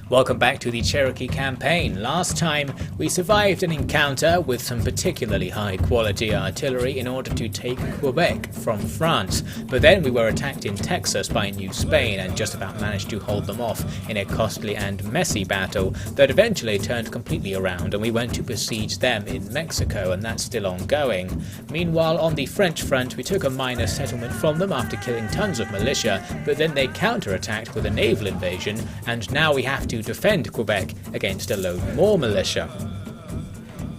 Welcome back to the Cherokee campaign. Last time we survived an encounter with some particularly high quality artillery in order to take Quebec from France, but then we were attacked in Texas by New Spain and just about managed to hold them off in a costly and messy battle that eventually turned completely around and we went to besiege them in Mexico, and that's still ongoing. Meanwhile, on the French front, we took a minor settlement from them after killing tons of militia, but then they counterattacked with a naval invasion, and now we have to defend Quebec against a load more militia.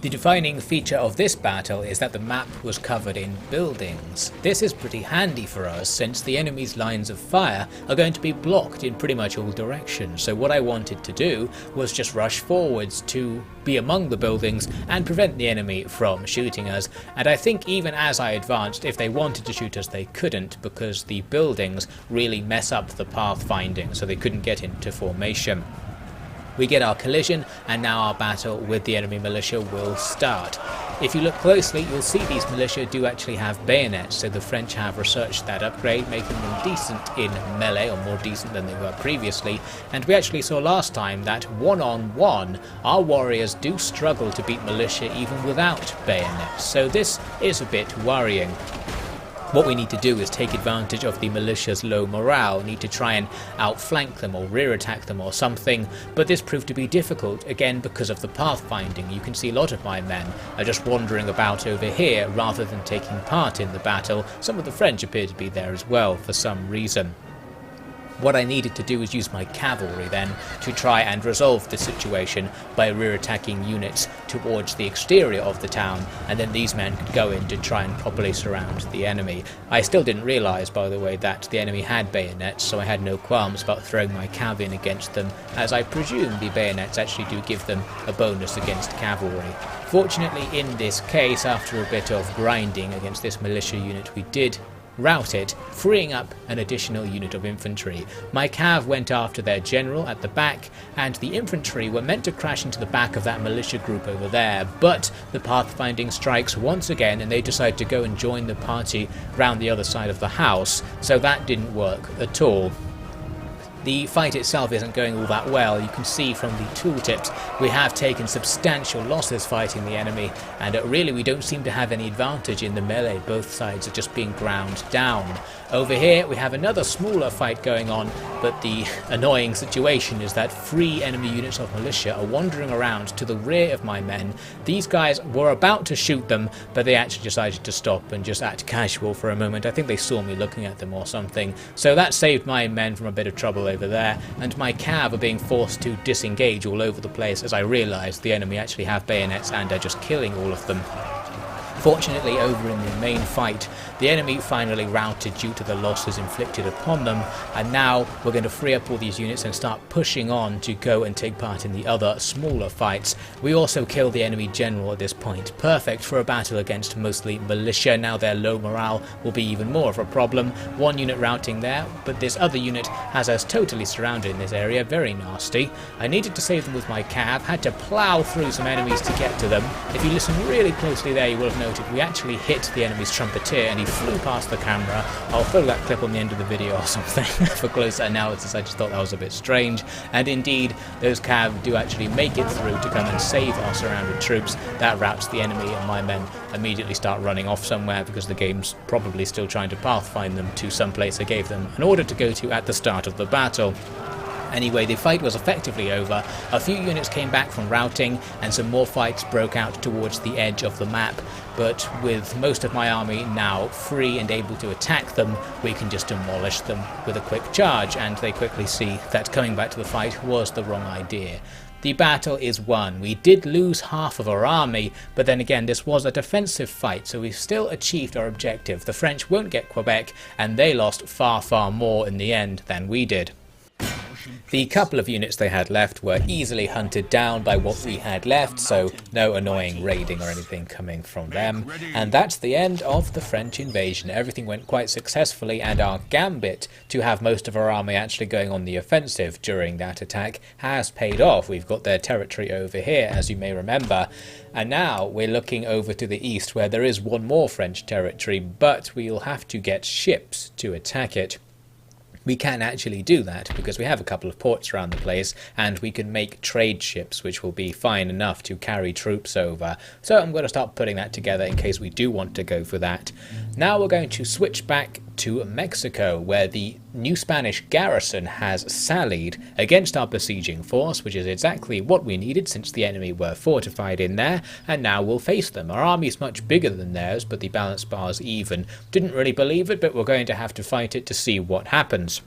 The defining feature of this battle is that the map was covered in buildings. This is pretty handy for us since the enemy's lines of fire are going to be blocked in pretty much all directions, so what I wanted to do was just rush forwards to be among the buildings and prevent the enemy from shooting us, and I think even as I advanced, if they wanted to shoot us they couldn't, because the buildings really mess up the pathfinding, so they couldn't get into formation. We get our collision, and now our battle with the enemy militia will start. If you look closely, you'll see these militia do actually have bayonets, so the French have researched that upgrade, making them decent in melee, or more decent than they were previously, and we actually saw last time that one-on-one, our warriors do struggle to beat militia even without bayonets, so this is a bit worrying. What we need to do is take advantage of the militia's low morale, need to try and outflank them or rear attack them or something, but this proved to be difficult, again because of the pathfinding. You can see a lot of my men are just wandering about over here rather than taking part in the battle. Some of the French appear to be there as well for some reason. What I needed to do was use my cavalry then to try and resolve the situation by rear-attacking units towards the exterior of the town, and then these men could go in to try and properly surround the enemy. I still didn't realise, by the way, that the enemy had bayonets, so I had no qualms about throwing my cav in against them, as I presume the bayonets actually do give them a bonus against cavalry. Fortunately, in this case, after a bit of grinding against this militia unit, we did rout it, freeing up an additional unit of infantry. My cav went after their general at the back, and the infantry were meant to crash into the back of that militia group over there, but the pathfinding strikes once again and they decided to go and join the party round the other side of the house, so that didn't work at all. The fight itself isn't going all that well. You can see from the tooltips we have taken substantial losses fighting the enemy, and really we don't seem to have any advantage in the melee. Both sides are just being ground down. Over here we have another smaller fight going on, but the annoying situation is that 3 enemy units of militia are wandering around to the rear of my men. These guys were about to shoot them, but they actually decided to stop and just act casual for a moment. I think they saw me looking at them or something, so that saved my men from a bit of trouble over there, and my cav are being forced to disengage all over the place as I realised the enemy actually have bayonets and are just killing all of them. Fortunately, over in the main fight, the enemy finally routed due to the losses inflicted upon them, and now we're going to free up all these units and start pushing on to go and take part in the other smaller fights. We also kill the enemy general at this point, perfect for a battle against mostly militia. Now their low morale will be even more of a problem. 1 unit routing there, but this other unit has us totally surrounded in this area, very nasty. I needed to save them with my cav, had to plough through some enemies to get to them. If you listen really closely there, you will have noticed we actually hit the enemy's trumpeter and he flew past the camera. I'll throw that clip on the end of the video or something for closer analysis. I just thought that was a bit strange, and indeed those cav do actually make it through to come and save our surrounded troops. That routs the enemy, and my men immediately start running off somewhere because the game's probably still trying to pathfind them to some place I gave them an order to go to at the start of the battle. Anyway, the fight was effectively over. A few units came back from routing and some more fights broke out towards the edge of the map, but with most of my army now free and able to attack them, we can just demolish them with a quick charge, and they quickly see that coming back to the fight was the wrong idea. The battle is won. We did lose half of our army, but then again this was a defensive fight, so we still achieved our objective. The French won't get Quebec, and they lost far more in the end than we did. The couple of units they had left were easily hunted down by what we had left, so no annoying raiding or anything coming from them. And that's the end of the French invasion. Everything went quite successfully, and our gambit to have most of our army actually going on the offensive during that attack has paid off. We've got their territory over here, as you may remember. And now we're looking over to the east, where there is one more French territory, but we'll have to get ships to attack it. we can actually do that because we have a couple of ports around the place and we can make trade ships which will be fine enough to carry troops over. So I'm going to start putting that together in case we do want to go for that. Now we're going to switch back to Mexico, where the new Spanish garrison has sallied against our besieging force, which is exactly what we needed since the enemy were fortified in there, and now we'll face them. Our army is much bigger than theirs, but the balance bar's even. Didn't really believe it, but we're going to have to fight it to see what happens.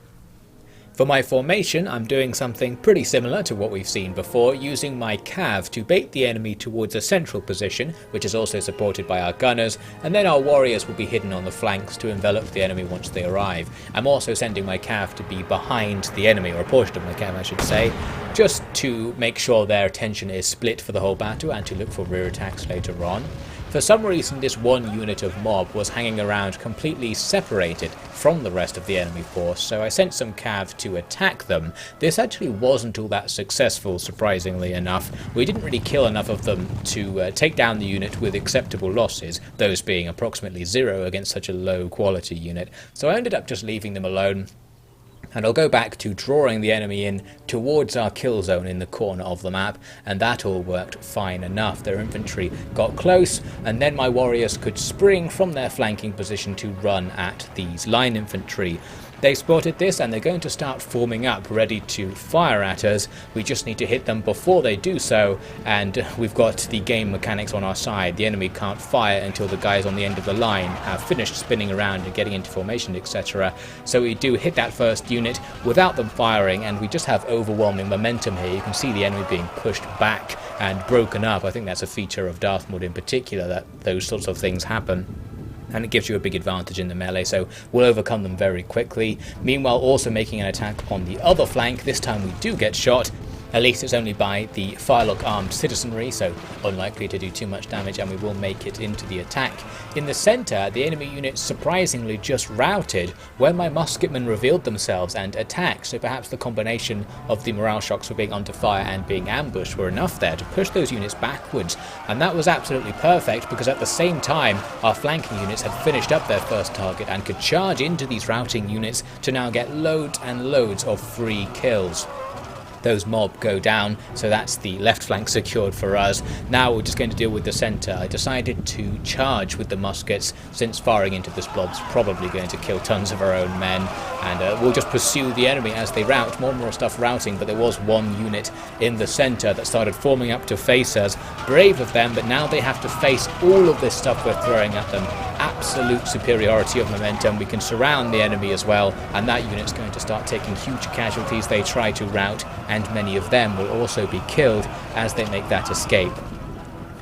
For my formation, I'm doing something pretty similar to what we've seen before, using my cav to bait the enemy towards a central position, which is also supported by our gunners, and then our warriors will be hidden on the flanks to envelop the enemy once they arrive. I'm also sending my cav to be behind the enemy, or a portion of my cav I should say, just to make sure their attention is split for the whole battle and to look for rear attacks later on. For some reason, this one unit of mob was hanging around completely separated from the rest of the enemy force, so I sent some cav to attack them. This actually wasn't all that successful, surprisingly enough. We didn't really kill enough of them to take down the unit with acceptable losses, those being approximately 0 against such a low quality unit, so I ended up just leaving them alone. And I'll go back to drawing the enemy in towards our kill zone in the corner of the map, and that all worked fine enough. Their infantry got close, and then my warriors could spring from their flanking position to run at these line infantry. They spotted this and they're going to start forming up, ready to fire at us. We just need to hit them before they do so, and we've got the game mechanics on our side. The enemy can't fire until the guys on the end of the line have finished spinning around and getting into formation, etc. So we do hit that first unit without them firing, and we just have overwhelming momentum here. You can see the enemy being pushed back and broken up. I think that's a feature of Darthmod in particular, that those sorts of things happen. And it gives you a big advantage in the melee, so we'll overcome them very quickly. Meanwhile, also making an attack on the other flank. This time we do get shot. At least it's only by the firelock armed citizenry, so unlikely to do too much damage, and we will make it into the attack. In the centre, the enemy unit surprisingly just routed when my musketmen revealed themselves and attacked, so perhaps the combination of the morale shocks for being under fire and being ambushed were enough there to push those units backwards, and that was absolutely perfect because at the same time our flanking units had finished up their first target and could charge into these routing units to now get loads and loads of free kills. Those mob go down, so that's the left flank secured for us. Now we're just going to deal with the centre. I decided to charge with the muskets, since firing into this blob's probably going to kill tons of our own men, and we'll just pursue the enemy as they rout. More and more stuff routing, but there was one unit in the centre that started forming up to face us. Brave of them, but now they have to face all of this stuff we're throwing at them. Absolute superiority of momentum. We can surround the enemy as well, and that unit's going to start taking huge casualties. They try to rout, and many of them will also be killed as they make that escape.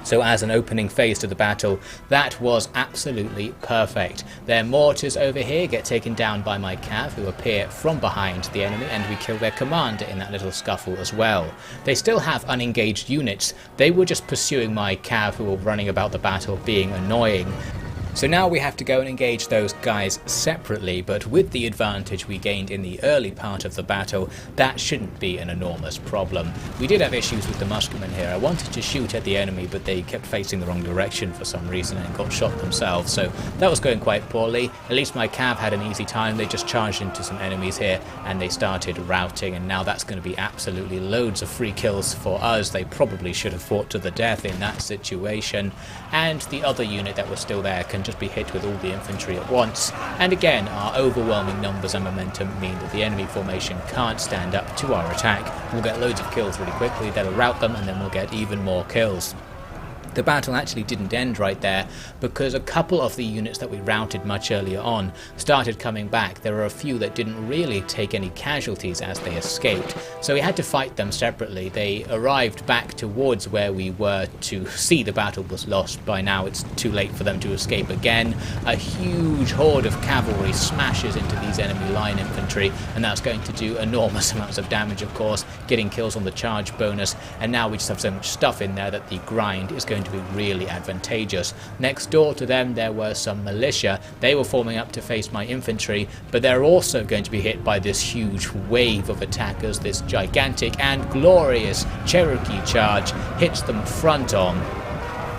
So as an opening phase to the battle, that was absolutely perfect. Their mortars over here get taken down by my cav, who appear from behind the enemy, and we kill their commander in that little scuffle as well. They still have unengaged units. They were just pursuing my cav, who were running about the battle being annoying. So now we have to go and engage those guys separately, but with the advantage we gained in the early part of the battle, that shouldn't be an enormous problem. We did have issues with the musketmen here. I wanted to shoot at the enemy, but they kept facing the wrong direction for some reason and got shot themselves, so that was going quite poorly. At least my cav had an easy time. They just charged into some enemies here and they started routing, and now that's going to be absolutely loads of free kills for us. They probably should have fought to the death in that situation, and the other unit that was still there can just be hit with all the infantry at once, and again our overwhelming numbers and momentum mean that the enemy formation can't stand up to our attack. We'll get loads of kills really quickly, they'll rout them, and then we'll get even more kills. The battle actually didn't end right there, because a couple of the units that we routed much earlier on started coming back. There were a few that didn't really take any casualties as they escaped, so we had to fight them separately. They arrived back towards where we were to see the battle was lost. By now it's too late for them to escape again. A huge horde of cavalry smashes into these enemy line infantry, and that's going to do enormous amounts of damage, of course, getting kills on the charge bonus, and now we just have so much stuff in there that the grind is going to be really advantageous. Next door to them there were some militia. They were forming up to face my infantry, but they're also going to be hit by this huge wave of attackers. This gigantic and glorious Cherokee charge hits them front on,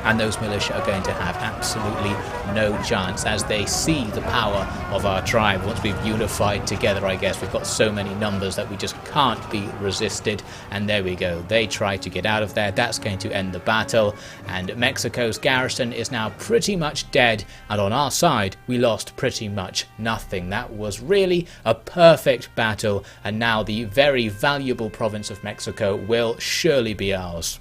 and those militia are going to have absolutely no chance as they see the power of our tribe. Once we've unified together, I guess we've got so many numbers that we just can't be resisted, and there we go. They try to get out of there. That's going to end the battle, and Mexico's garrison is now pretty much dead, and on our side we lost pretty much nothing. That was really a perfect battle, and now the very valuable province of Mexico will surely be ours.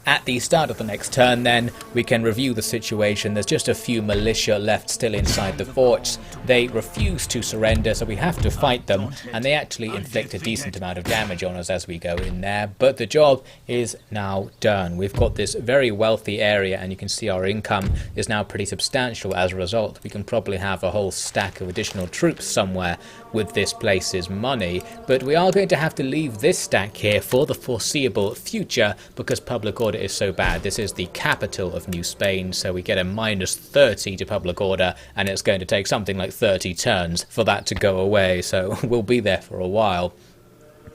At the start of the next turn then, we can review the situation. There's just a few militia left still inside the forts. They refuse to surrender, so we have to fight them, and they actually inflict a decent amount of damage on us as we go in there, but the job is now done. We've got this very wealthy area, and you can see our income is now pretty substantial as a result. We can probably have a whole stack of additional troops somewhere with this place's money, but we are going to have to leave this stack here for the foreseeable future because public order is so bad. This is the capital of New Spain, so we get a -30 to public order, and it's going to take something like 30 turns for that to go away, so we'll be there for a while.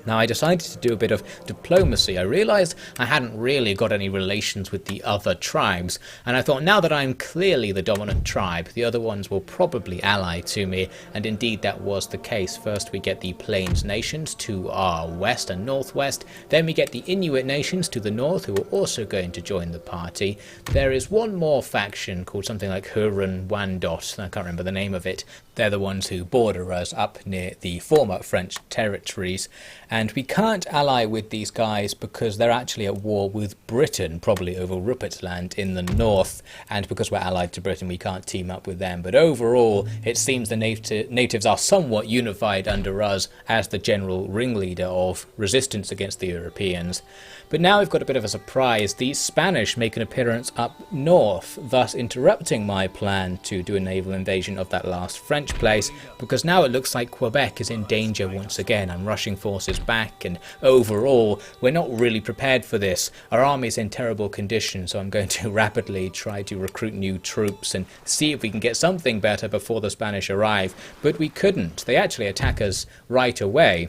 Now, I decided to do a bit of diplomacy. I realised I hadn't really got any relations with the other tribes, and I thought now that I'm clearly the dominant tribe, the other ones will probably ally to me, and indeed that was the case. First we get the Plains nations to our west and northwest, then we get the Inuit nations to the north, who are also going to join the party. There is one more faction called something like Huron-Wyandotte, I can't remember the name of it. They're the ones who border us up near the former French territories, and we can't ally with these guys because they're actually at war with Britain, probably over Rupert's Land in the north, and because we're allied to Britain we can't team up with them. But overall it seems the natives are somewhat unified under us as the general ringleader of resistance against the Europeans. But now we've got a bit of a surprise. The Spanish make an appearance up north, thus interrupting my plan to do a naval invasion of that last French place, because now it looks like Quebec is in danger once again. I'm rushing forces back, and overall we're not really prepared for this. Our army's in terrible condition, so I'm going to rapidly try to recruit new troops and see if we can get something better before the Spanish arrive. But we couldn't. They actually attack us right away.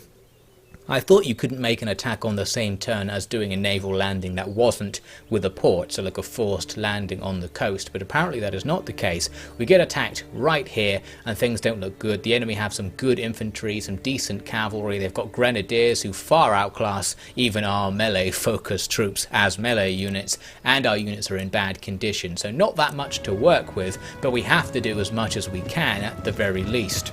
I thought you couldn't make an attack on the same turn as doing a naval landing that wasn't with a port, so like a forced landing on the coast, but apparently that is not the case. We get attacked right here and things don't look good. The enemy have some good infantry, some decent cavalry, they've got grenadiers who far outclass even our melee focused troops as melee units, and our units are in bad condition, so not that much to work with, but we have to do as much as we can at the very least.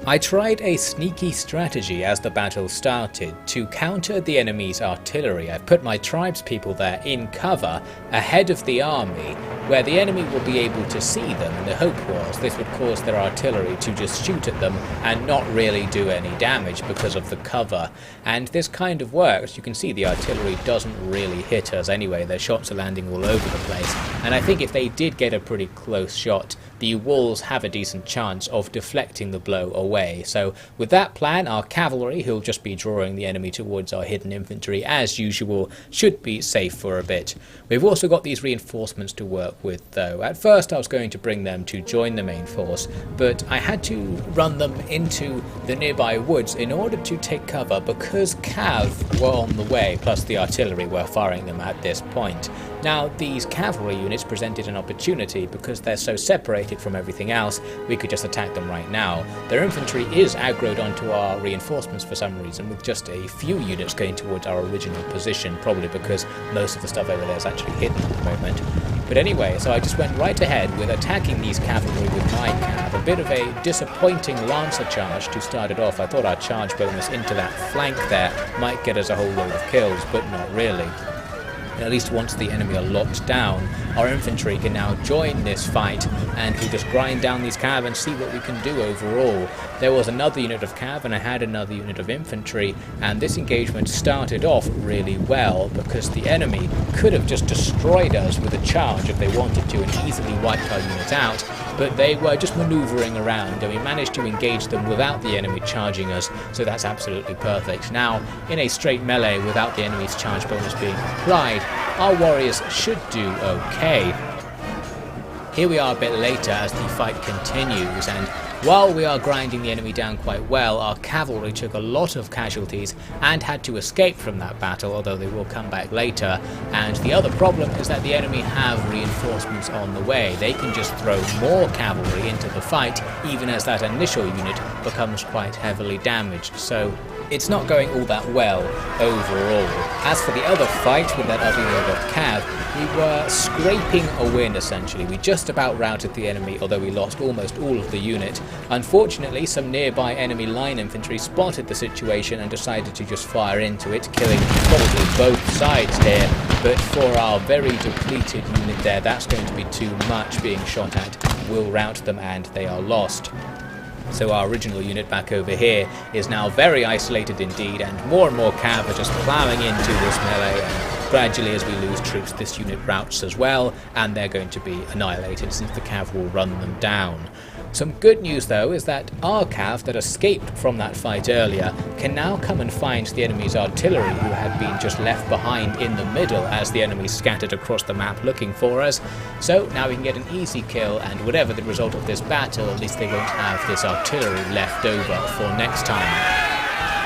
I tried a sneaky strategy as the battle started to counter the enemy's artillery. I put my tribespeople there in cover ahead of the army, where the enemy will be able to see them, and the hope was this would cause their artillery to just shoot at them and not really do any damage because of the cover. And this kind of works. You can see the artillery doesn't really hit us anyway. Their shots are landing all over the place, and I think if they did get a pretty close shot, the walls have a decent chance of deflecting the blow away. So with that plan, our cavalry, who'll just be drawing the enemy towards our hidden infantry as usual, should be safe for a bit. We've also got these reinforcements to work with though. At first I was going to bring them to join the main force, but I had to run them into the nearby woods in order to take cover because cav were on the way, plus the artillery were firing them at this point. Now, these cavalry units presented an opportunity because they're so separated from everything else, we could just attack them right now. Their infantry is aggroed onto our reinforcements for some reason, with just a few units going towards our original position, probably because most of the stuff over there is actually hidden at the moment. But anyway, so I just went right ahead with attacking these cavalry with my cav. A bit of a disappointing lancer charge to start it off. I thought our charge bonus into that flank there might get us a whole load of kills, but not really. At least once the enemy are locked down, our infantry can now join this fight, and we just grind down these cav and see what we can do overall. There was another unit of cav and I had another unit of infantry, and this engagement started off really well because the enemy could have just destroyed us with a charge if they wanted to and easily wiped our unit out, but they were just maneuvering around and we managed to engage them without the enemy charging us, so that's absolutely perfect. Now, in a straight melee without the enemy's charge bonus being applied, our warriors should do okay. Here we are a bit later as the fight continues, and While we are grinding the enemy down quite well, our cavalry took a lot of casualties and had to escape from that battle, although they will come back later. And the other problem is that the enemy have reinforcements on the way. They can just throw more cavalry into the fight, even as that initial unit becomes quite heavily damaged. So it's not going all that well overall. As for the other fight with that other unit of cav, we were scraping a win essentially. We just about routed the enemy, although we lost almost all of the unit. Unfortunately, some nearby enemy line infantry spotted the situation and decided to just fire into it, killing probably both sides here. But for our very depleted unit there, that's going to be too much being shot at. We'll rout them and they are lost. So our original unit back over here is now very isolated indeed, and more cav are just ploughing into this melee, and gradually as we lose troops this unit routs as well, and they're going to be annihilated since the cav will run them down. Some good news though is that our cav that escaped from that fight earlier can now come and find the enemy's artillery, who had been just left behind in the middle as the enemy scattered across the map looking for us. So now we can get an easy kill, and whatever the result of this battle, at least they won't have this artillery left over for next time.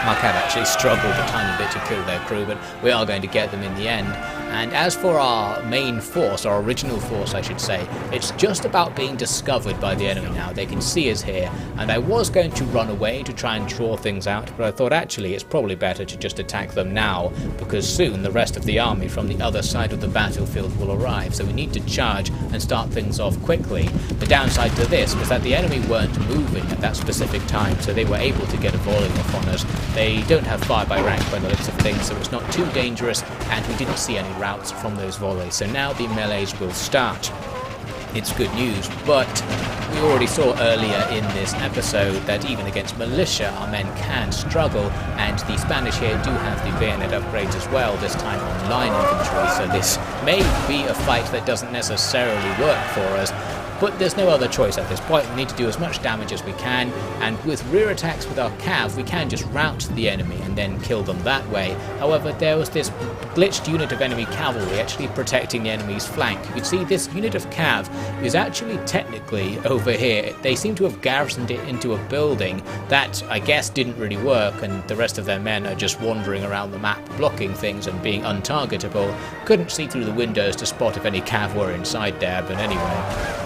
Our cav actually struggled a tiny bit to kill their crew, but we are going to get them in the end. And as for our main force, our original force I should say, it's just about being discovered by the enemy now. They can see us here, and I was going to run away to try and draw things out, but I thought actually it's probably better to just attack them now, because soon the rest of the army from the other side of the battlefield will arrive, so we need to charge and start things off quickly. The downside to this was that the enemy weren't moving at that specific time, so they were able to get a volley off on us. They don't have fire by rank by the looks of things, so it's not too dangerous, and we didn't see any routes from those volleys, so now the melees will start. It's good news, but we already saw earlier in this episode that even against militia our men can struggle, and the Spanish here do have the bayonet upgrades as well, this time on line infantry, so this may be a fight that doesn't necessarily work for us. But there's no other choice at this point. We need to do as much damage as we can, and with rear attacks with our cav we can just rout the enemy and then kill them that way. However, there was this glitched unit of enemy cavalry actually protecting the enemy's flank. You can see this unit of cav is actually technically over here. They seem to have garrisoned it into a building that I guess didn't really work, and the rest of their men are just wandering around the map blocking things and being untargetable. Couldn't see through the windows to spot if any cav were inside there, but anyway.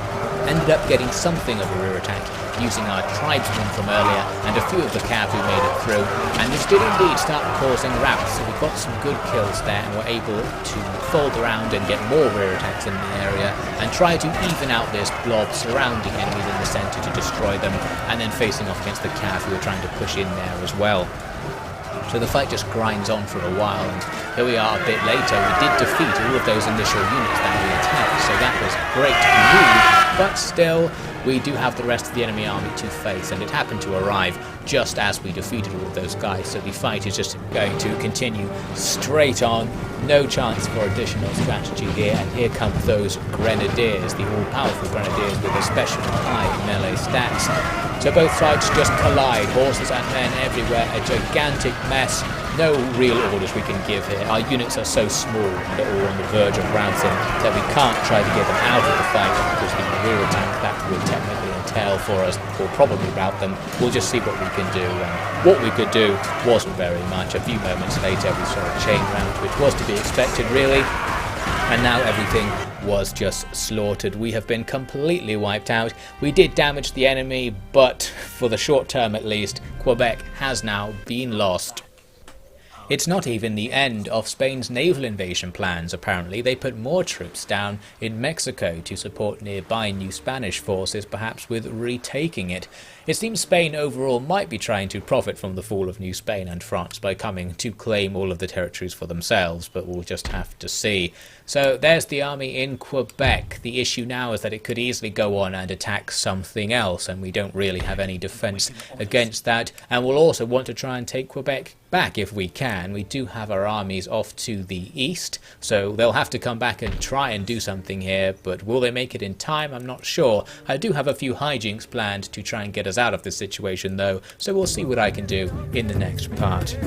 Ended up getting something of a rear attack using our tribesmen from earlier and a few of the cav who made it through, and this did indeed start causing routes, so we got some good kills there and were able to fold around and get more rear attacks in the area and try to even out this blob surrounding enemies in the centre to destroy them, and then facing off against the cav who were trying to push in there as well. So the fight just grinds on for a while, and here we are a bit later. We did defeat all of those initial units that we attacked, so that was great news, but still we do have the rest of the enemy army to face, and it happened to arrive just as we defeated all of those guys, so the fight is just going to continue straight on. No chance for additional strategy here, and here come those grenadiers, the all-powerful grenadiers with especially high melee stats. So both sides just collide, horses and men everywhere, a gigantic mess. No real orders we can give here. Our units are so small and they're all on the verge of routing that we can't try to get them out of the fight, because the rear attack that would technically entail for us will probably rout them. We'll just see what we can do, and what we could do wasn't very much. A few moments later we saw a chain rout, which was to be expected really, and now everything was just slaughtered. We have been completely wiped out. We did damage the enemy, but for the short term at least, Quebec has now been lost. It's not even the end of Spain's naval invasion plans, apparently. They put more troops down in Mexico to support nearby new Spanish forces, perhaps with retaking it. It seems Spain overall might be trying to profit from the fall of New Spain and France by coming to claim all of the territories for themselves, but we'll just have to see. So there's the army in Quebec. The issue now is that it could easily go on and attack something else, and we don't really have any defence against that, and we'll also want to try and take Quebec back if we can. We do have our armies off to the east, so they'll have to come back and try and do something here, but will they make it in time? I'm not sure. I do have a few hijinks planned to try and get us out of this situation though, so we'll see what I can do in the next part.